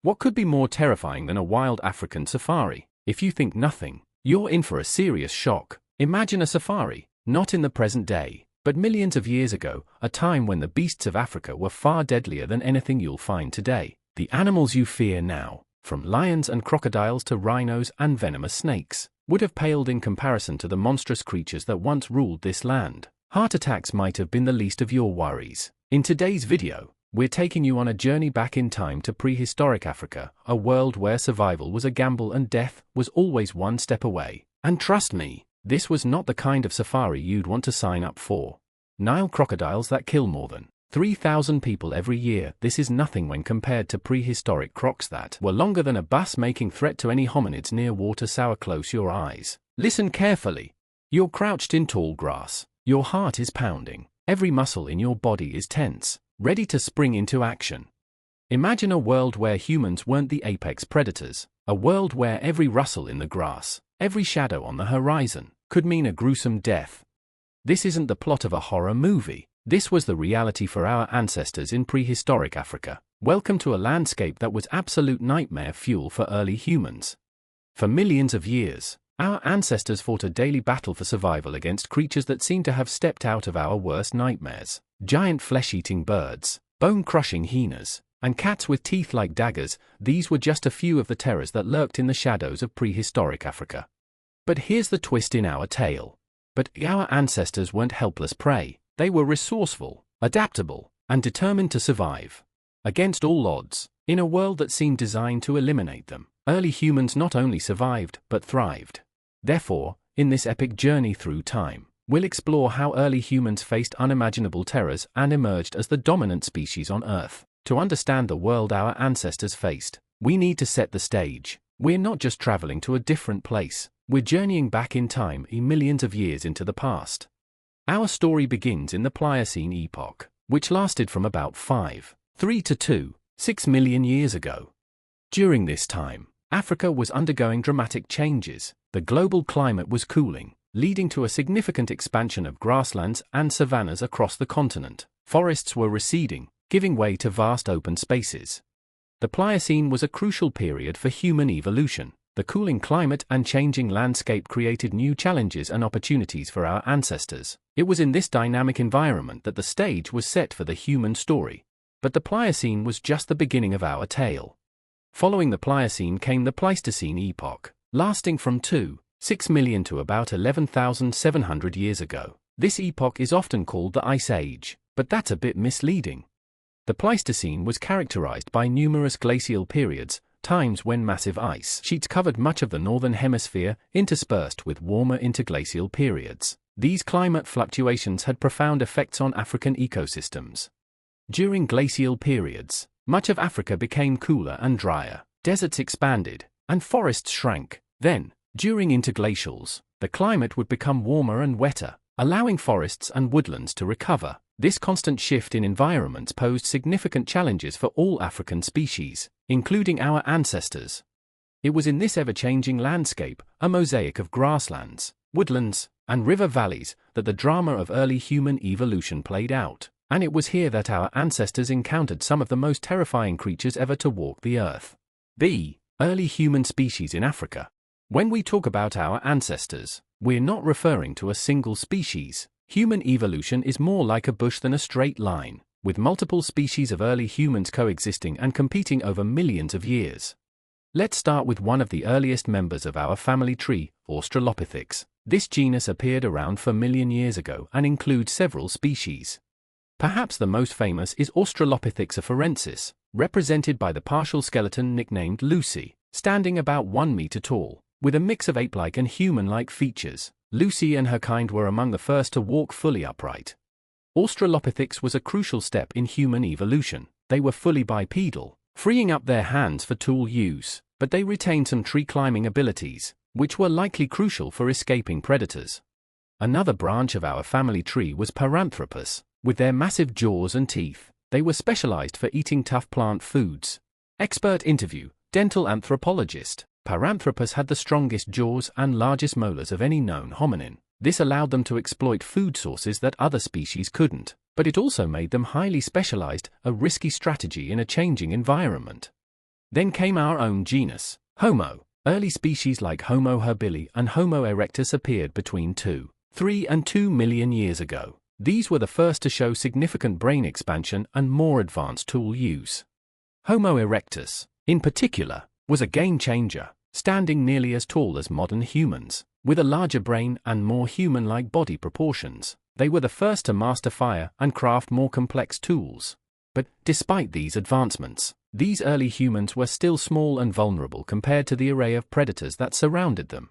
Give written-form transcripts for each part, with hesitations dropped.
What could be more terrifying than a wild African safari? If you think nothing, you're in for a serious shock. Imagine a safari, not in the present day, but millions of years ago, a time when the beasts of Africa were far deadlier than anything you'll find today. The animals you fear now, from lions and crocodiles to rhinos and venomous snakes, would have paled in comparison to the monstrous creatures that once ruled this land. Heart attacks might have been the least of your worries. In today's video, we're taking you on a journey back in time to prehistoric Africa, a world where survival was a gamble and death was always one step away. And trust me, this was not the kind of safari you'd want to sign up for. Nile crocodiles that kill more than 3,000 people every year. This is nothing when compared to prehistoric crocs that were longer than a bus, making threat to any hominids near water. So close your eyes. Listen carefully. You're crouched in tall grass. Your heart is pounding. Every muscle in your body is tense, ready to spring into action. Imagine a world where humans weren't the apex predators, a world where every rustle in the grass, every shadow on the horizon, could mean a gruesome death. This isn't the plot of a horror movie. This was the reality for our ancestors in prehistoric Africa. Welcome to a landscape that was absolute nightmare fuel for early humans. For millions of years, our ancestors fought a daily battle for survival against creatures that seemed to have stepped out of our worst nightmares. Giant flesh-eating birds, bone-crushing hyenas, and cats with teeth like daggers. These were just a few of the terrors that lurked in the shadows of prehistoric Africa. But here's the twist in our tale. But our ancestors weren't helpless prey. They were resourceful, adaptable, and determined to survive. Against all odds, in a world that seemed designed to eliminate them, early humans not only survived, but thrived. Therefore, in this epic journey through time, we'll explore how early humans faced unimaginable terrors and emerged as the dominant species on Earth. To understand the world our ancestors faced, we need to set the stage. We're not just traveling to a different place, we're journeying back in time millions of years into the past. Our story begins in the Pliocene epoch, which lasted from about 5.3 to 2.6 million years ago. During this time, Africa was undergoing dramatic changes. The global climate was cooling, leading to a significant expansion of grasslands and savannas across the continent. Forests were receding, giving way to vast open spaces. The Pliocene was a crucial period for human evolution. The cooling climate and changing landscape created new challenges and opportunities for our ancestors. It was in this dynamic environment that the stage was set for the human story. But the Pliocene was just the beginning of our tale. Following the Pliocene came the Pleistocene epoch, lasting from 2.6 million to about 11,700 years ago. This epoch is often called the Ice Age, but that's a bit misleading. The Pleistocene was characterized by numerous glacial periods, times when massive ice sheets covered much of the northern hemisphere, interspersed with warmer interglacial periods. These climate fluctuations had profound effects on African ecosystems. During glacial periods, much of Africa became cooler and drier, deserts expanded, and forests shrank. Then, during interglacials, the climate would become warmer and wetter, allowing forests and woodlands to recover. This constant shift in environments posed significant challenges for all African species, including our ancestors. It was in this ever-changing landscape, a mosaic of grasslands, woodlands, and river valleys, that the drama of early human evolution played out. And it was here that our ancestors encountered some of the most terrifying creatures ever to walk the earth. The early human species in Africa. When we talk about our ancestors, we're not referring to a single species. Human evolution is more like a bush than a straight line, with multiple species of early humans coexisting and competing over millions of years. Let's start with one of the earliest members of our family tree, Australopithecus. This genus appeared around 4 million years ago and includes several species. Perhaps the most famous is Australopithecus afarensis, represented by the partial skeleton nicknamed Lucy, standing about 1 meter tall, with a mix of ape-like and human-like features. Lucy and her kind were among the first to walk fully upright. Australopithecus was a crucial step in human evolution. They were fully bipedal, freeing up their hands for tool use, but they retained some tree-climbing abilities, which were likely crucial for escaping predators. Another branch of our family tree was Paranthropus. With their massive jaws and teeth, they were specialized for eating tough plant foods. Expert interview, dental anthropologist. Paranthropus had the strongest jaws and largest molars of any known hominin. This allowed them to exploit food sources that other species couldn't, but it also made them highly specialized, a risky strategy in a changing environment. Then came our own genus, Homo. Early species like Homo habilis and Homo erectus appeared between 3 and 2 million years ago. These were the first to show significant brain expansion and more advanced tool use. Homo erectus, in particular, was a game-changer, standing nearly as tall as modern humans. With a larger brain and more human-like body proportions, they were the first to master fire and craft more complex tools. But despite these advancements, these early humans were still small and vulnerable compared to the array of predators that surrounded them.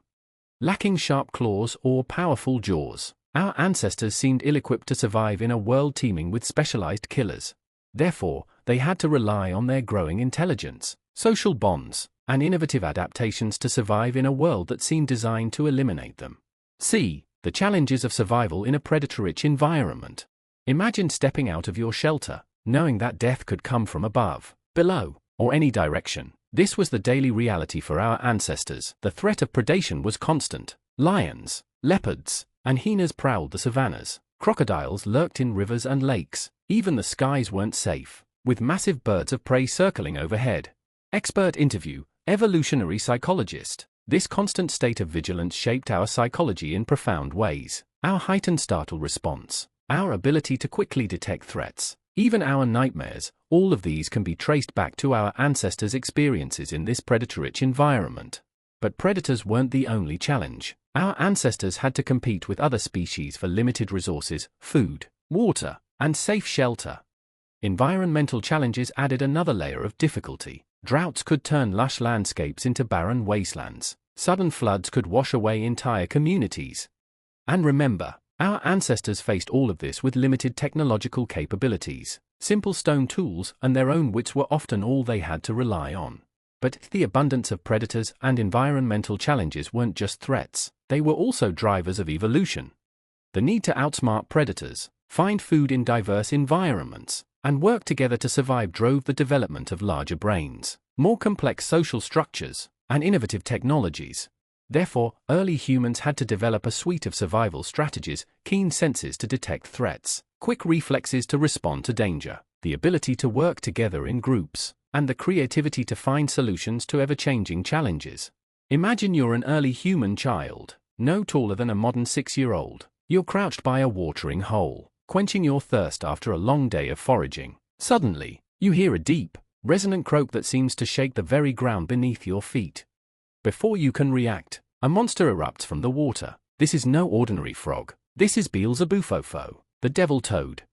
Lacking sharp claws or powerful jaws, our ancestors seemed ill-equipped to survive in a world teeming with specialized killers. Therefore, they had to rely on their growing intelligence, social bonds, and innovative adaptations to survive in a world that seemed designed to eliminate them. C. The challenges of survival in a predator-rich environment. Imagine stepping out of your shelter, knowing that death could come from above, below, or any direction. This was the daily reality for our ancestors. The threat of predation was constant. Lions, leopards, and hyenas prowled the savannas. Crocodiles lurked in rivers and lakes. Even the skies weren't safe, with massive birds of prey circling overhead. Expert interview, evolutionary psychologist. This constant state of vigilance shaped our psychology in profound ways. Our heightened startle response, our ability to quickly detect threats, even our nightmares, all of these can be traced back to our ancestors' experiences in this predator-rich environment. But predators weren't the only challenge. Our ancestors had to compete with other species for limited resources, food, water, and safe shelter. Environmental challenges added another layer of difficulty. Droughts could turn lush landscapes into barren wastelands. Sudden floods could wash away entire communities. And remember, our ancestors faced all of this with limited technological capabilities. Simple stone tools and their own wits were often all they had to rely on. But the abundance of predators and environmental challenges weren't just threats, they were also drivers of evolution. The need to outsmart predators, find food in diverse environments, and work together to survive drove the development of larger brains, more complex social structures, and innovative technologies. Therefore, early humans had to develop a suite of survival strategies: keen senses to detect threats, quick reflexes to respond to danger, the ability to work together in groups, and the creativity to find solutions to ever-changing challenges. Imagine you're an early human child, no taller than a modern 6-year-old. You're crouched by a watering hole, quenching your thirst after a long day of foraging. Suddenly, you hear a deep, resonant croak that seems to shake the very ground beneath your feet. Before you can react, a monster erupts from the water. This is no ordinary frog. This is Beelzebufo, the devil toad.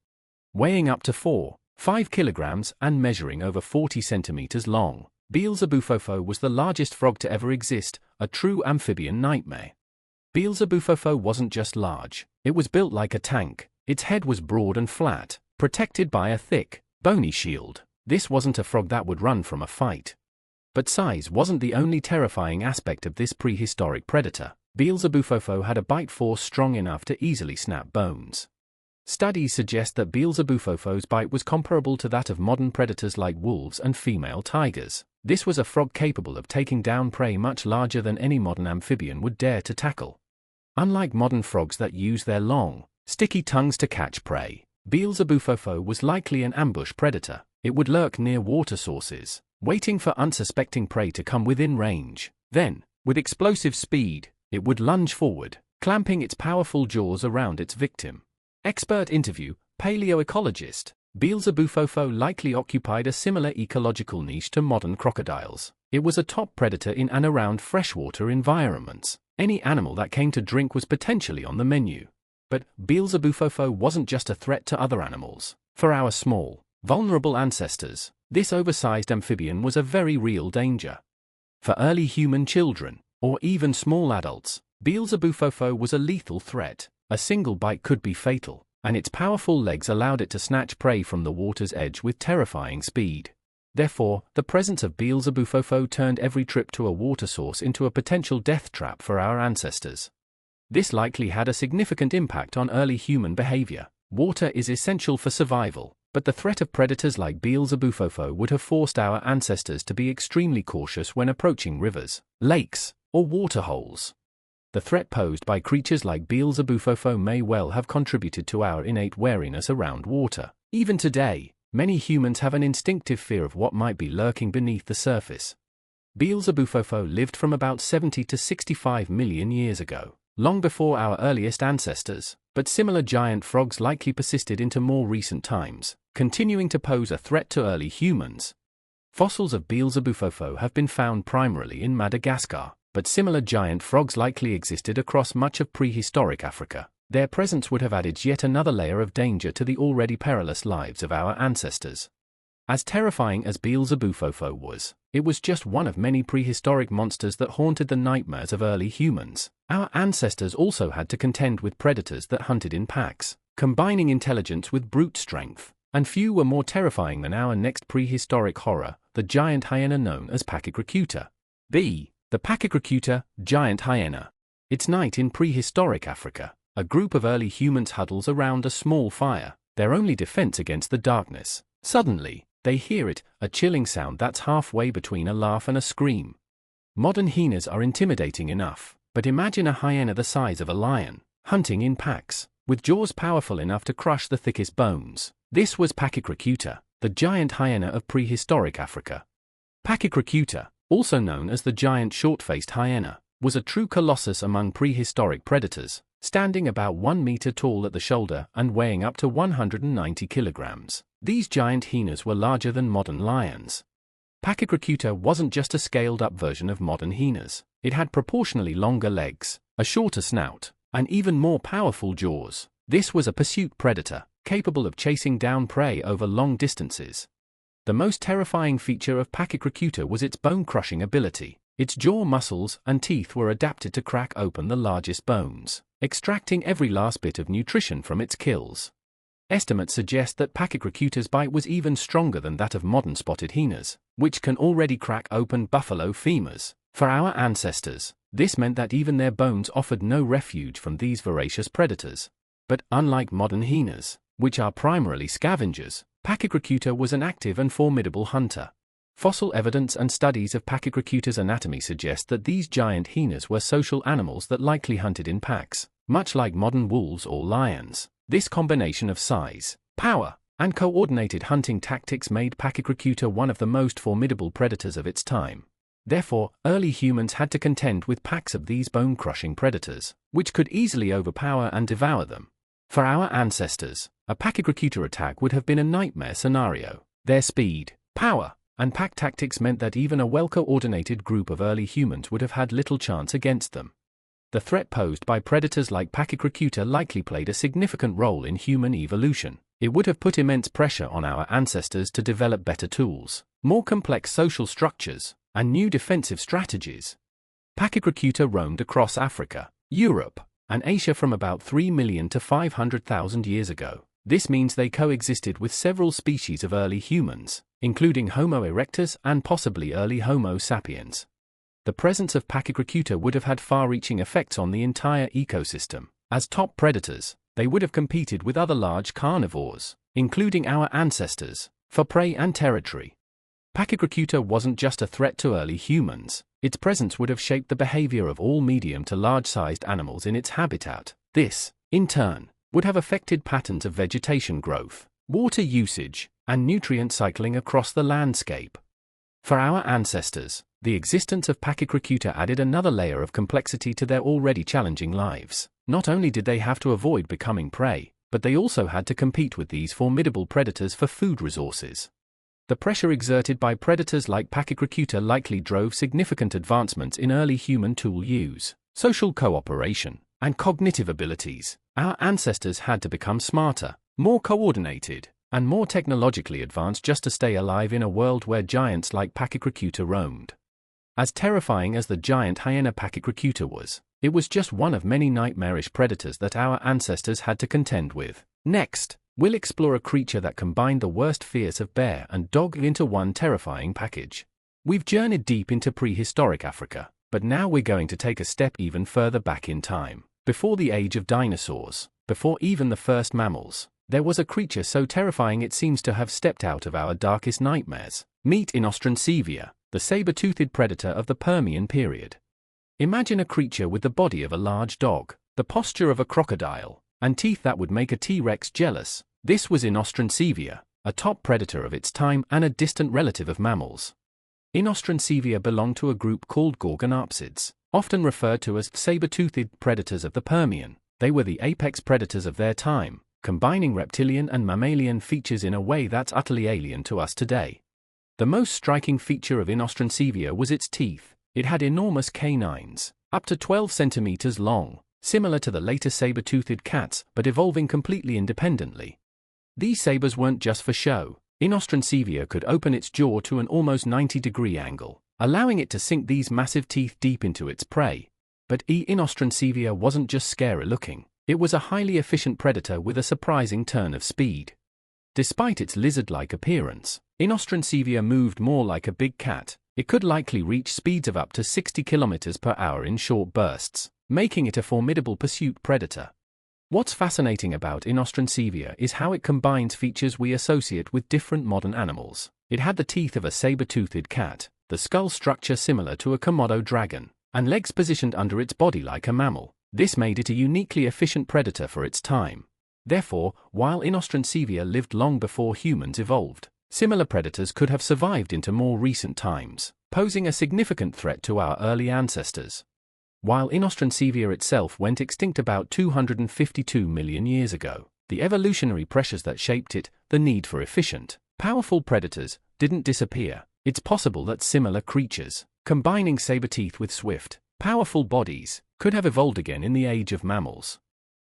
Weighing up to 4.5 kilograms and measuring over 40 centimeters long, Beelzebufo was the largest frog to ever exist, a true amphibian nightmare. Beelzebufo wasn't just large, it was built like a tank. Its head was broad and flat, protected by a thick, bony shield. This wasn't a frog that would run from a fight. But size wasn't the only terrifying aspect of this prehistoric predator. Beelzebufo had a bite force strong enough to easily snap bones. Studies suggest that Beelzebufo's bite was comparable to that of modern predators like wolves and female tigers. This was a frog capable of taking down prey much larger than any modern amphibian would dare to tackle. Unlike modern frogs that use their long, sticky tongues to catch prey, Beelzebufo was likely an ambush predator. It would lurk near water sources, waiting for unsuspecting prey to come within range. Then, with explosive speed, it would lunge forward, clamping its powerful jaws around its victim. Expert interview, paleoecologist. Beelzebufo likely occupied a similar ecological niche to modern crocodiles. It was a top predator in and around freshwater environments. Any animal that came to drink was potentially on the menu. But Beelzebufo wasn't just a threat to other animals. For our small, vulnerable ancestors, this oversized amphibian was a very real danger. For early human children, or even small adults, Beelzebufo was a lethal threat. A single bite could be fatal, and its powerful legs allowed it to snatch prey from the water's edge with terrifying speed. Therefore, the presence of Beelzebufo turned every trip to a water source into a potential death trap for our ancestors. This likely had a significant impact on early human behavior. Water is essential for survival, but the threat of predators like Beelzebufo would have forced our ancestors to be extremely cautious when approaching rivers, lakes, or waterholes. The threat posed by creatures like Beelzebufo may well have contributed to our innate wariness around water. Even today, many humans have an instinctive fear of what might be lurking beneath the surface. Beelzebufo lived from about 70 to 65 million years ago, long before our earliest ancestors, but similar giant frogs likely persisted into more recent times, continuing to pose a threat to early humans. Fossils of Beelzebufo have been found primarily in Madagascar, but similar giant frogs likely existed across much of prehistoric Africa. Their presence would have added yet another layer of danger to the already perilous lives of our ancestors. As terrifying as Beelzebufo was, it was just one of many prehistoric monsters that haunted the nightmares of early humans. Our ancestors also had to contend with predators that hunted in packs, combining intelligence with brute strength, and few were more terrifying than our next prehistoric horror, the giant hyena known as Pachycrocuta. The Pachycrocuta, giant hyena. It's night in prehistoric Africa. A group of early humans huddles around a small fire, their only defense against the darkness. Suddenly, they hear it, a chilling sound that's halfway between a laugh and a scream. Modern hyenas are intimidating enough, but imagine a hyena the size of a lion, hunting in packs, with jaws powerful enough to crush the thickest bones. This was Pachycrocuta, the giant hyena of prehistoric Africa. Pachycrocuta, also known as the giant short-faced hyena, was a true colossus among prehistoric predators, standing about 1 meter tall at the shoulder and weighing up to 190 kilograms. These giant hyenas were larger than modern lions. Pachycrocuta wasn't just a scaled-up version of modern hyenas. It had proportionally longer legs, a shorter snout, and even more powerful jaws. This was a pursuit predator, capable of chasing down prey over long distances. The most terrifying feature of Pachycrocuta was its bone-crushing ability. Its jaw muscles and teeth were adapted to crack open the largest bones, extracting every last bit of nutrition from its kills. Estimates suggest that Pachycrocuta's bite was even stronger than that of modern spotted hyenas, which can already crack open buffalo femurs. For our ancestors, this meant that even their bones offered no refuge from these voracious predators. But unlike modern hyenas, which are primarily scavengers, Pachycrocuta was an active and formidable hunter. Fossil evidence and studies of Pachycrocuta's anatomy suggest that these giant hyenas were social animals that likely hunted in packs, much like modern wolves or lions. This combination of size, power, and coordinated hunting tactics made Pachycrocuta one of the most formidable predators of its time. Therefore, early humans had to contend with packs of these bone-crushing predators, which could easily overpower and devour them. For our ancestors, a Pachycrocuta attack would have been a nightmare scenario. Their speed, power, and pack tactics meant that even a well-coordinated group of early humans would have had little chance against them. The threat posed by predators like Pachycrocuta likely played a significant role in human evolution. It would have put immense pressure on our ancestors to develop better tools, more complex social structures, and new defensive strategies. Pachycrocuta roamed across Africa, Europe, and Asia from about 3 million to 500,000 years ago. This means they coexisted with several species of early humans, including Homo erectus and possibly early Homo sapiens. The presence of Pachycrocuta would have had far-reaching effects on the entire ecosystem. As top predators, they would have competed with other large carnivores, including our ancestors, for prey and territory. Pachycrocuta wasn't just a threat to early humans. Its presence would have shaped the behavior of all medium to large-sized animals in its habitat. This, in turn, would have affected patterns of vegetation growth, water usage, and nutrient cycling across the landscape. For our ancestors, the existence of Pachycrocuta added another layer of complexity to their already challenging lives. Not only did they have to avoid becoming prey, but they also had to compete with these formidable predators for food resources. The pressure exerted by predators like Pachycrocuta likely drove significant advancements in early human tool use, social cooperation, and cognitive abilities. Our ancestors had to become smarter, more coordinated, and more technologically advanced just to stay alive in a world where giants like Pachycrocuta roamed. As terrifying as the giant hyena Pachycrocuta was, it was just one of many nightmarish predators that our ancestors had to contend with. Next, we'll explore a creature that combined the worst fears of bear and dog into one terrifying package. We've journeyed deep into prehistoric Africa, but now we're going to take a step even further back in time. Before the age of dinosaurs, before even the first mammals, there was a creature so terrifying it seems to have stepped out of our darkest nightmares. Meet Inostrancevia, the saber-toothed predator of the Permian period. Imagine a creature with the body of a large dog, the posture of a crocodile, and teeth that would make a T-Rex jealous. This was Inostrancevia, a top predator of its time and a distant relative of mammals. Inostrancevia belonged to a group called gorgonopsids, often referred to as saber-toothed predators of the Permian. They were the apex predators of their time, combining reptilian and mammalian features in a way that's utterly alien to us today. The most striking feature of Inostrancevia was its teeth. It had enormous canines, up to 12 centimeters long, similar to the later saber-toothed cats but evolving completely independently. These sabers weren't just for show. Inostrancevia could open its jaw to an almost 90-degree angle, allowing it to sink these massive teeth deep into its prey. But Inostrancevia wasn't just scary-looking. It was a highly efficient predator with a surprising turn of speed. Despite its lizard-like appearance, Inostrancevia moved more like a big cat. It could likely reach speeds of up to 60 kilometers per hour in short bursts, making it a formidable pursuit predator. What's fascinating about Inostrancevia is how it combines features we associate with different modern animals. It had the teeth of a saber-toothed cat, the skull structure similar to a Komodo dragon, and legs positioned under its body like a mammal. This made it a uniquely efficient predator for its time. Therefore, while Inostrancevia lived long before humans evolved, similar predators could have survived into more recent times, posing a significant threat to our early ancestors. While Inostrancevia itself went extinct about 252 million years ago, the evolutionary pressures that shaped it, the need for efficient, powerful predators, didn't disappear. It's possible that similar creatures, combining saber teeth with swift, powerful bodies, could have evolved again in the age of mammals.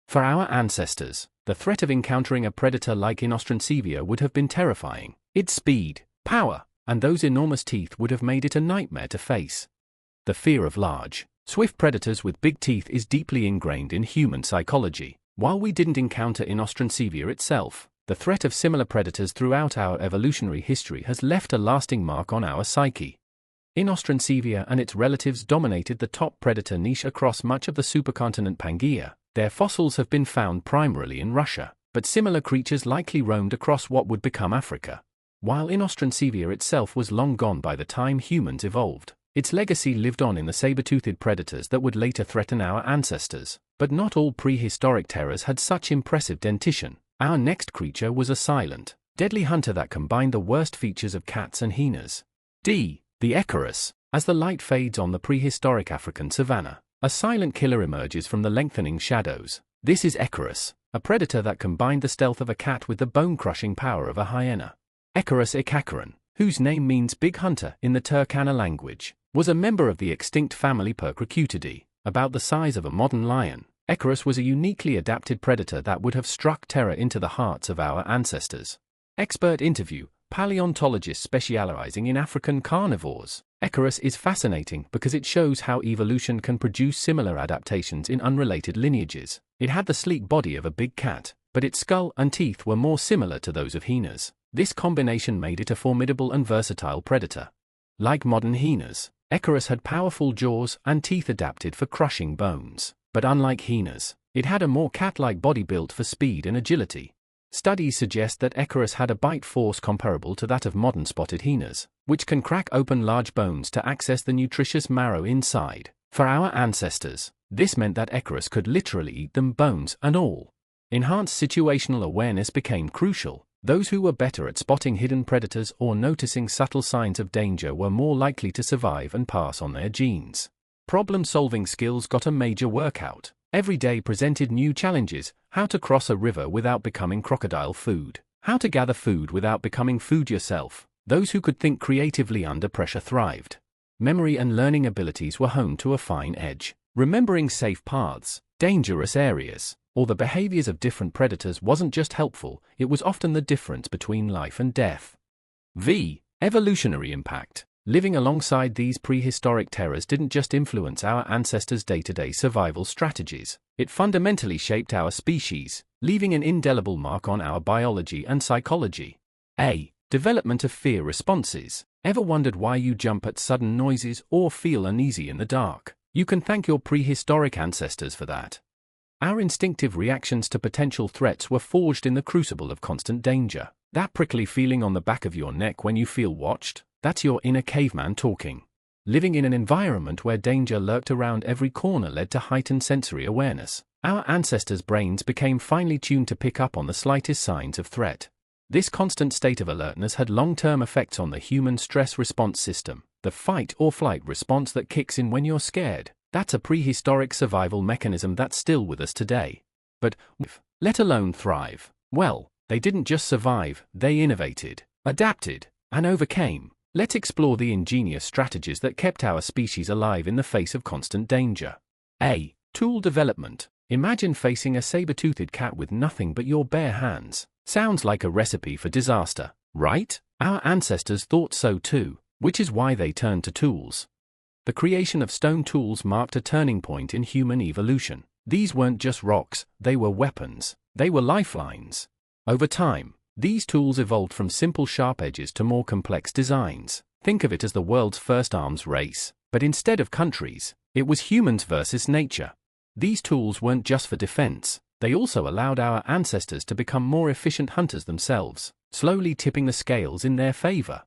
For our ancestors, the threat of encountering a predator like Inostrancevia would have been terrifying. Its speed, power, and those enormous teeth would have made it a nightmare to face. The fear of large, swift predators with big teeth is deeply ingrained in human psychology. While we didn't encounter Inostrancevia itself, the threat of similar predators throughout our evolutionary history has left a lasting mark on our psyche. Inostrancevia and its relatives dominated the top predator niche across much of the supercontinent Pangaea. Their fossils have been found primarily in Russia, but similar creatures likely roamed across what would become Africa. While Inostrancevia itself was long gone by the time humans evolved, its legacy lived on in the saber-toothed predators that would later threaten our ancestors. But not all prehistoric terrors had such impressive dentition. Our next creature was a silent, deadly hunter that combined the worst features of cats and hyenas. The Ekorus. As the light fades on the prehistoric African savanna, a silent killer emerges from the lengthening shadows. This is Ekorus, a predator that combined the stealth of a cat with the bone-crushing power of a hyena. Ekorus Ikacaran, whose name means big hunter in the Turkana language, was a member of the extinct family Pachycrocuta, about the size of a modern lion. Ekorus was a uniquely adapted predator that would have struck terror into the hearts of our ancestors. Expert interview, paleontologist specializing in African carnivores. Ekorus is fascinating because it shows how evolution can produce similar adaptations in unrelated lineages. It had the sleek body of a big cat, but its skull and teeth were more similar to those of hyenas. This combination made it a formidable and versatile predator. Like modern hyenas, Ekorus had powerful jaws and teeth adapted for crushing bones. But unlike hyenas, it had a more cat-like body built for speed and agility. Studies suggest that Ekorus had a bite force comparable to that of modern spotted hyenas, which can crack open large bones to access the nutritious marrow inside. For our ancestors, this meant that Ekorus could literally eat them, bones and all. Enhanced situational awareness became crucial. Those who were better at spotting hidden predators or noticing subtle signs of danger were more likely to survive and pass on their genes. Problem-solving skills got a major workout. Every day presented new challenges: how to cross a river without becoming crocodile food, how to gather food without becoming food yourself. Those who could think creatively under pressure thrived. Memory and learning abilities were honed to a fine edge. Remembering safe paths, dangerous areas, or the behaviors of different predators wasn't just helpful, it was often the difference between life and death. Evolutionary impact. Living alongside these prehistoric terrors didn't just influence our ancestors' day-to-day survival strategies, it fundamentally shaped our species, leaving an indelible mark on our biology and psychology. Development of fear responses. Ever wondered why you jump at sudden noises or feel uneasy in the dark? You can thank your prehistoric ancestors for that. Our instinctive reactions to potential threats were forged in the crucible of constant danger. That prickly feeling on the back of your neck when you feel watched? That's your inner caveman talking. Living in an environment where danger lurked around every corner led to heightened sensory awareness. Our ancestors' brains became finely tuned to pick up on the slightest signs of threat. This constant state of alertness had long-term effects on the human stress response system, the fight-or-flight response that kicks in when you're scared. That's a prehistoric survival mechanism that's still with us today. But, let alone thrive, well, they didn't just survive, they innovated, adapted, and overcame. Let's explore the ingenious strategies that kept our species alive in the face of constant danger. A. Tool development. Imagine facing a saber-toothed cat with nothing but your bare hands. Sounds like a recipe for disaster, right? Our ancestors thought so too, which is why they turned to tools. The creation of stone tools marked a turning point in human evolution. These weren't just rocks, they were weapons. They were lifelines. Over time, these tools evolved from simple sharp edges to more complex designs. Think of it as the world's first arms race, but instead of countries, it was humans versus nature. These tools weren't just for defense, they also allowed our ancestors to become more efficient hunters themselves, slowly tipping the scales in their favor.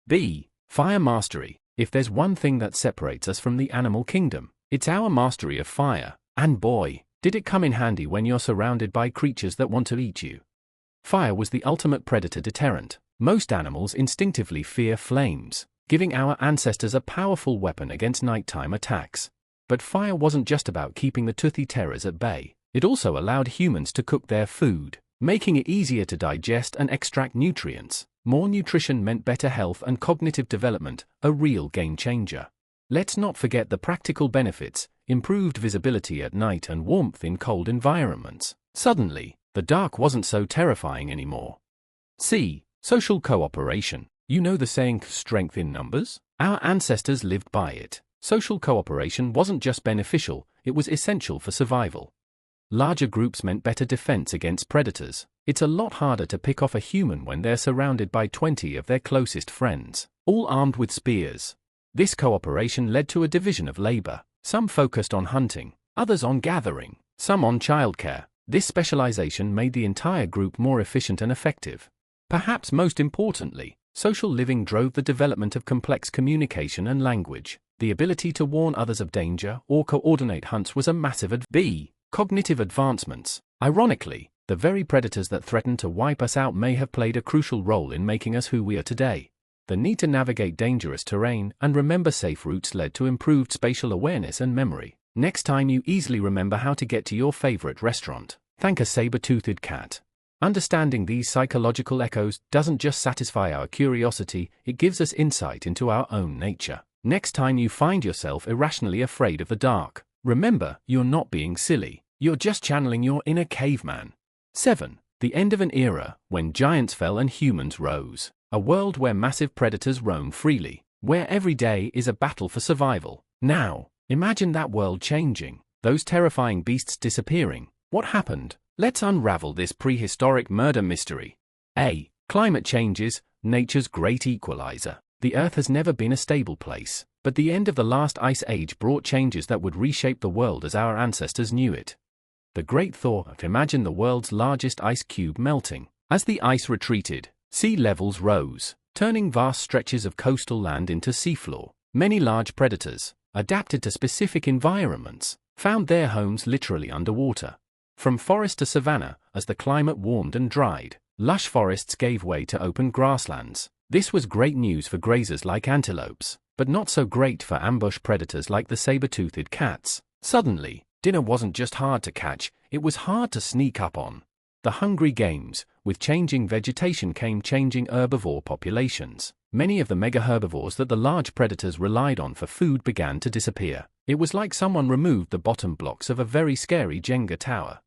B. Fire mastery. If there's one thing that separates us from the animal kingdom, it's our mastery of fire. And boy, did it come in handy when you're surrounded by creatures that want to eat you. Fire was the ultimate predator deterrent. Most animals instinctively fear flames, giving our ancestors a powerful weapon against nighttime attacks. But fire wasn't just about keeping the toothy terrors at bay. It also allowed humans to cook their food, making it easier to digest and extract nutrients. More nutrition meant better health and cognitive development, a real game changer. Let's not forget the practical benefits: improved visibility at night and warmth in cold environments. Suddenly, the dark wasn't so terrifying anymore. C. Social cooperation. You know the saying, strength in numbers? Our ancestors lived by it. Social cooperation wasn't just beneficial, it was essential for survival. Larger groups meant better defense against predators. It's a lot harder to pick off a human when they're surrounded by 20 of their closest friends, all armed with spears. This cooperation led to a division of labor. Some focused on hunting, others on gathering, some on childcare. This specialization made the entire group more efficient and effective. Perhaps most importantly, social living drove the development of complex communication and language. The ability to warn others of danger or coordinate hunts was a massive B. Cognitive advancements. Ironically, the very predators that threatened to wipe us out may have played a crucial role in making us who we are today. The need to navigate dangerous terrain and remember safe routes led to improved spatial awareness and memory. Next time you easily remember how to get to your favorite restaurant, thank a saber-toothed cat. Understanding these psychological echoes doesn't just satisfy our curiosity, it gives us insight into our own nature. Next time you find yourself irrationally afraid of the dark, remember, you're not being silly, you're just channeling your inner caveman. 7. The end of an era when giants fell and humans rose. A world where massive predators roam freely, where every day is a battle for survival. Now, imagine that world changing, those terrifying beasts disappearing. What happened? Let's unravel this prehistoric murder mystery. A. Climate changes, nature's great equalizer. The Earth has never been a stable place, but the end of the last ice age brought changes that would reshape the world as our ancestors knew it. The Great Thaw. Imagine the world's largest ice cube melting. As the ice retreated, sea levels rose, turning vast stretches of coastal land into seafloor. Many large predators, adapted to specific environments, found their homes literally underwater. From forest to savanna, as the climate warmed and dried, lush forests gave way to open grasslands. This was great news for grazers like antelopes, but not so great for ambush predators like the saber-toothed cats. Suddenly, dinner wasn't just hard to catch, it was hard to sneak up on. The Hungry Games. With changing vegetation came changing herbivore populations. Many of the mega-herbivores that the large predators relied on for food began to disappear. It was like someone removed the bottom blocks of a very scary Jenga tower.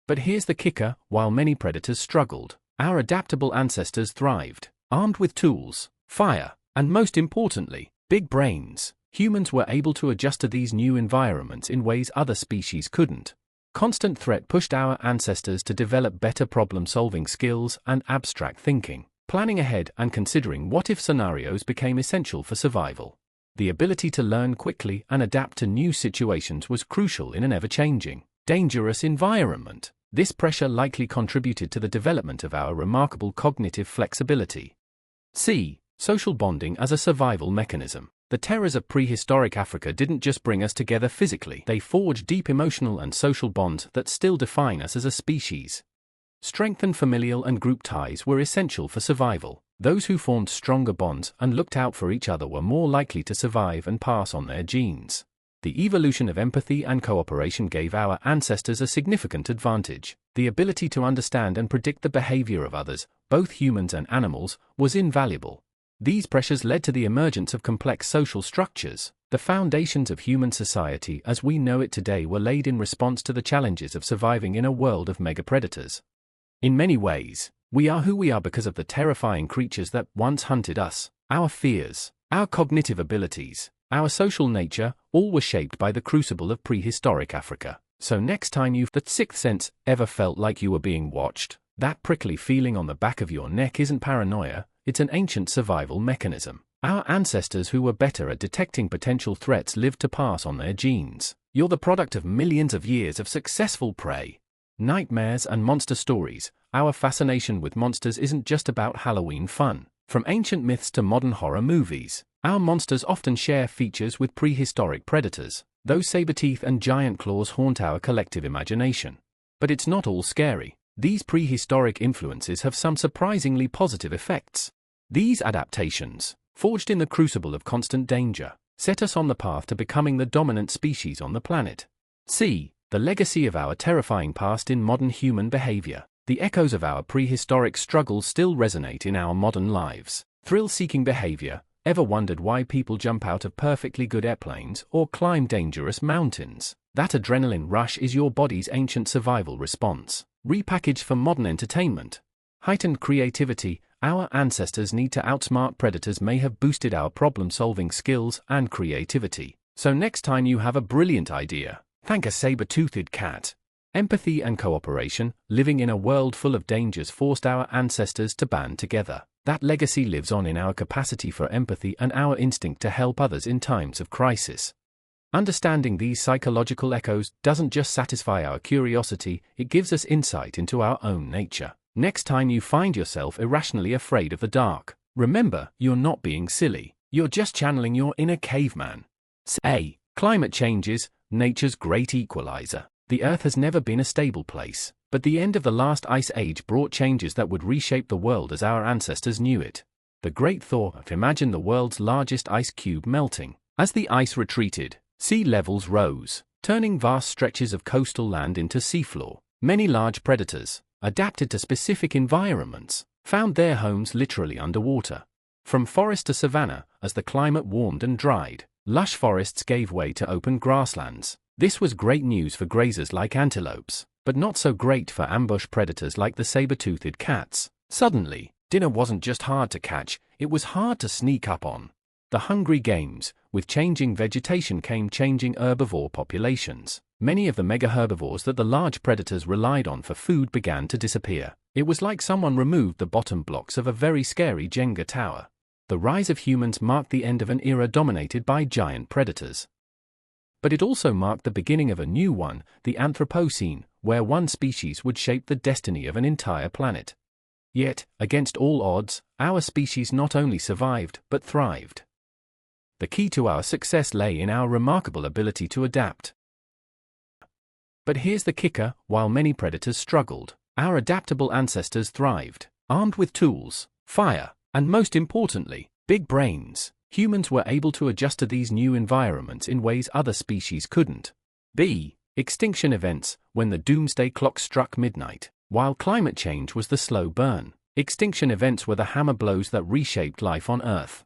But here's the kicker: while many predators struggled, our adaptable ancestors thrived, armed with tools, fire, and most importantly, big brains. Humans were able to adjust to these new environments in ways other species couldn't. Constant threat pushed our ancestors to develop better problem-solving skills and abstract thinking. Planning ahead and considering what-if scenarios became essential for survival. The ability to learn quickly and adapt to new situations was crucial in an ever-changing, dangerous environment. This pressure likely contributed to the development of our remarkable cognitive flexibility. C. Social bonding as a survival mechanism. The terrors of prehistoric Africa didn't just bring us together physically, they forged deep emotional and social bonds that still define us as a species. Strengthened familial and group ties were essential for survival. Those who formed stronger bonds and looked out for each other were more likely to survive and pass on their genes. The evolution of empathy and cooperation gave our ancestors a significant advantage. The ability to understand and predict the behavior of others, both humans and animals, was invaluable. These pressures led to the emergence of complex social structures. The foundations of human society as we know it today were laid in response to the challenges of surviving in a world of megapredators. In many ways, we are who we are because of the terrifying creatures that once hunted us. Our fears, our cognitive abilities, our social nature, all were shaped by the crucible of prehistoric Africa. So next time you've that sixth sense ever felt like you were being watched, that prickly feeling on the back of your neck isn't paranoia, it's an ancient survival mechanism. Our ancestors who were better at detecting potential threats lived to pass on their genes. You're the product of millions of years of successful prey, nightmares and monster stories. Our fascination with monsters isn't just about Halloween fun. From ancient myths to modern horror movies, our monsters often share features with prehistoric predators. Those saber teeth and giant claws haunt our collective imagination. But it's not all scary. These prehistoric influences have some surprisingly positive effects. These adaptations, forged in the crucible of constant danger, set us on the path to becoming the dominant species on the planet. See the legacy of our terrifying past in modern human behavior. The echoes of our prehistoric struggles still resonate in our modern lives. Thrill-seeking behavior. Ever wondered why people jump out of perfectly good airplanes or climb dangerous mountains? That adrenaline rush is your body's ancient survival response, repackaged for modern entertainment. Heightened creativity. Our ancestors' need to outsmart predators may have boosted our problem-solving skills and creativity. So next time you have a brilliant idea, thank a saber-toothed cat. Empathy and cooperation, living in a world full of dangers, forced our ancestors to band together. That legacy lives on in our capacity for empathy and our instinct to help others in times of crisis. Understanding these psychological echoes doesn't just satisfy our curiosity, it gives us insight into our own nature. Next time you find yourself irrationally afraid of the dark, remember, you're not being silly. You're just channeling your inner caveman. A. Climate change is nature's great equalizer. The Earth has never been a stable place, but the end of the last ice age brought changes that would reshape the world as our ancestors knew it. The great thaw. Imagine the world's largest ice cube melting. As the ice retreated, sea levels rose, turning vast stretches of coastal land into seafloor. Many large predators, adapted to specific environments, found their homes literally underwater. From forest to savanna, as the climate warmed and dried, lush forests gave way to open grasslands. This was great news for grazers like antelopes, but not so great for ambush predators like the saber-toothed cats. Suddenly, dinner wasn't just hard to catch, it was hard to sneak up on. The Hungry Games. With changing vegetation came changing herbivore populations. Many of the mega-herbivores that the large predators relied on for food began to disappear. It was like someone removed the bottom blocks of a very scary Jenga tower. The rise of humans marked the end of an era dominated by giant predators. But it also marked the beginning of a new one, the Anthropocene, where one species would shape the destiny of an entire planet. Yet, against all odds, our species not only survived, but thrived. The key to our success lay in our remarkable ability to adapt. But here's the kicker: while many predators struggled, our adaptable ancestors thrived. Armed with tools, fire, and most importantly, big brains, humans were able to adjust to these new environments in ways other species couldn't. B. Extinction events. When the doomsday clock struck midnight, while climate change was the slow burn, extinction events were the hammer blows that reshaped life on Earth.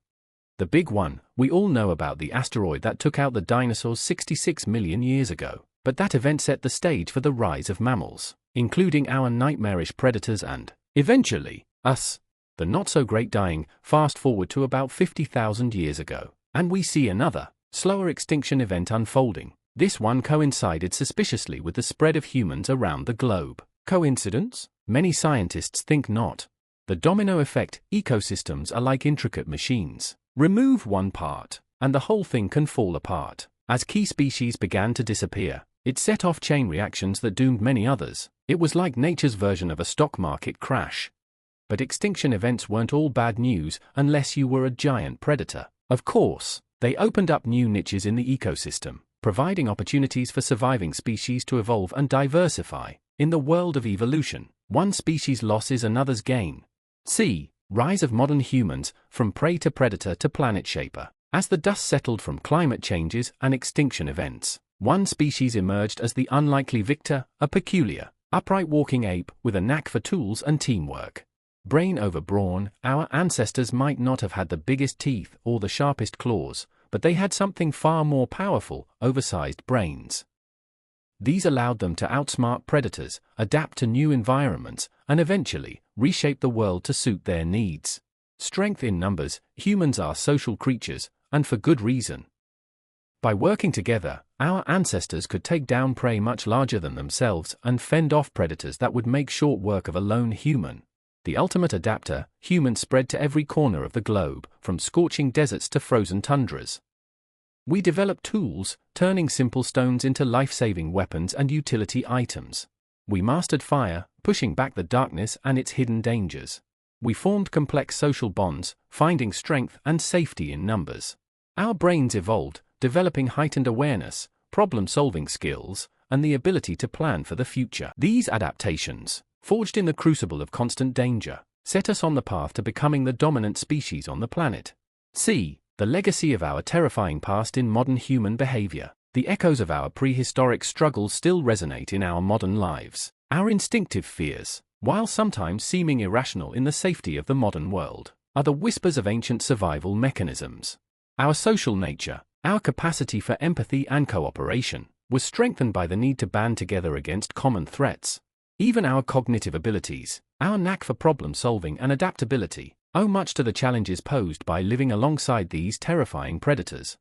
The big one, we all know about the asteroid that took out the dinosaurs 66 million years ago, but that event set the stage for the rise of mammals, including our nightmarish predators and, eventually, us. The not-so-great dying. Fast forward to about 50,000 years ago, and we see another, slower extinction event unfolding. This one coincided suspiciously with the spread of humans around the globe. Coincidence? Many scientists think not. The domino effect. Ecosystems are like intricate machines. Remove one part, and the whole thing can fall apart. As key species began to disappear, it set off chain reactions that doomed many others. It was like nature's version of a stock market crash. But extinction events weren't all bad news unless you were a giant predator. Of course, they opened up new niches in the ecosystem, providing opportunities for surviving species to evolve and diversify. In the world of evolution, One species' loss is another's gain. C. Rise of modern humans, from prey to predator to planet shaper. As the dust settled from climate changes and extinction events, one species emerged as the unlikely victor, a peculiar, upright walking ape with a knack for tools and teamwork. Brain over brawn, our ancestors might not have had the biggest teeth or the sharpest claws, but they had something far more powerful, oversized brains. These allowed them to outsmart predators, adapt to new environments, and eventually reshape the world to suit their needs. Strength in numbers, humans are social creatures, and for good reason. By working together, our ancestors could take down prey much larger than themselves and fend off predators that would make short work of a lone human. The ultimate adapter, humans spread to every corner of the globe, from scorching deserts to frozen tundras. We developed tools, turning simple stones into life-saving weapons and utility items. We mastered fire, pushing back the darkness and its hidden dangers. We formed complex social bonds, finding strength and safety in numbers. Our brains evolved, developing heightened awareness, problem-solving skills, and the ability to plan for the future. These adaptations, forged in the crucible of constant danger, set us on the path to becoming the dominant species on the planet. C. The legacy of our terrifying past in modern human behavior. The echoes of our prehistoric struggles still resonate in our modern lives. Our instinctive fears, while sometimes seeming irrational in the safety of the modern world, are the whispers of ancient survival mechanisms. Our social nature, our capacity for empathy and cooperation, was strengthened by the need to band together against common threats. Even our cognitive abilities, our knack for problem-solving and adaptability, owe much to the challenges posed by living alongside these terrifying predators.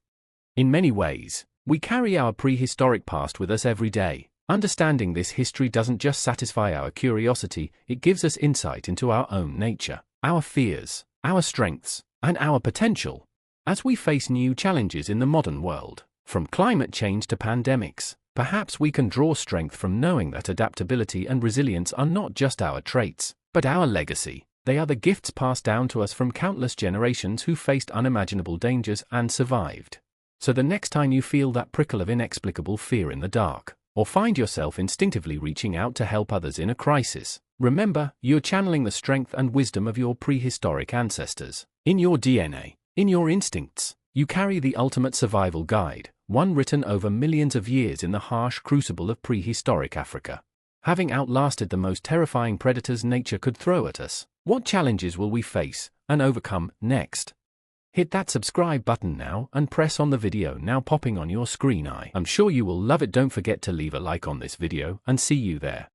In many ways, we carry our prehistoric past with us every day. Understanding this history doesn't just satisfy our curiosity, it gives us insight into our own nature, our fears, our strengths, and our potential. As we face new challenges in the modern world, from climate change to pandemics, perhaps we can draw strength from knowing that adaptability and resilience are not just our traits, but our legacy. They are the gifts passed down to us from countless generations who faced unimaginable dangers and survived. So the next time you feel that prickle of inexplicable fear in the dark, or find yourself instinctively reaching out to help others in a crisis, remember, you're channeling the strength and wisdom of your prehistoric ancestors. In your DNA, in your instincts, you carry the ultimate survival guide, one written over millions of years in the harsh crucible of prehistoric Africa. Having outlasted the most terrifying predators nature could throw at us, what challenges will we face and overcome next? Hit that subscribe button now and press on the video now popping on your screen. I'm sure you will love it. Don't forget to leave a like on this video and see you there.